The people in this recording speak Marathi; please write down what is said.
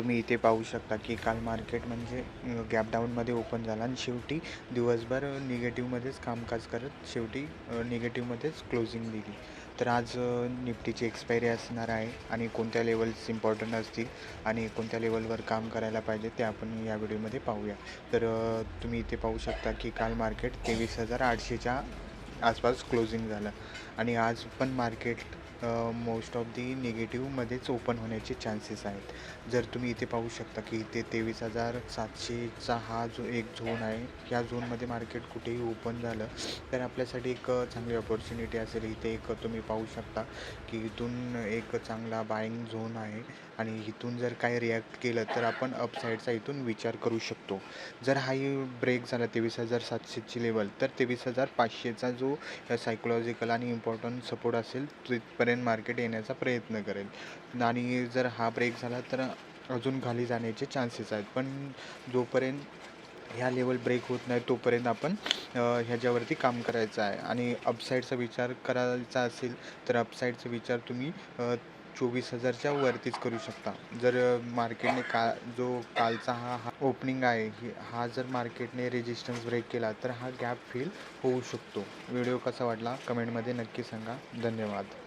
तुम्ही इथे पाहू शकता की काल मार्केट म्हणजे गॅप डाऊनमध्ये ओपन झाला आणि शेवटी दिवसभर निगेटिव्हमध्येच कामकाज करत शेवटी निगेटिव्हमध्येच क्लोजिंग दिली. तर आज निफ्टीची एक्सपायरी असणार आहे आणि कोणत्या लेवल्स इम्पॉर्टंट असतील आणि कोणत्या लेवलवर काम करायला पाहिजे ते आपण या व्हिडिओमध्ये पाहूया. तर तुम्ही इथे पाहू शकता की काल मार्केट 23,800च्या आसपास क्लोजिंग झालं आणि आज पण मार्केट मोस्ट ऑफ दी निगेटिव्हमध्येच ओपन होण्याचे चान्सेस आहेत. जर तुम्ही इथे पाहू शकता की इथे 23,700चा हा जो एक झोन आहे, ह्या झोनमध्ये मार्केट कुठेही ओपन झालं तर आपल्यासाठी एक चांगली अपॉर्च्युनिटी असेल. इथे एक तुम्ही पाहू शकता की इथून एक चांगला बाईंग झोन आहे आणि इथून जर काय रिॲक्ट केलं तर आपण अपसाईडचा इथून विचार करू शकतो. जर हाही ब्रेक झाला 23,700ची लेवल तर 23,500चा जो सायकोलॉजिकल आणि इम्पॉर्टंट सपोर्ट असेल तिथपर्यंत मार्केट येण्याचा प्रयत्न करेल आणि जर हा ब्रेक झाला तर अजून खाली जाण्याचे चान्सेस आहेत. पण जोपर्यंत ह्या लेवल ब्रेक होत नाही तोपर्यंत आपण ह्याच्यावरती काम करायचं आहे आणि अपसाईडचा विचार करायचा असेल तर अपसाईडचा विचार तुम्ही 24,000च्या वरतीच करू शकता. जर मार्केटने जो कालचा हा ओपनिंग आहे हा जर मार्केटने रेजिस्टन्स ब्रेक केला तर हा गॅप फिल होऊ शकतो. व्हिडिओ कसा वाटला कमेंटमध्ये नक्की सांगा. धन्यवाद.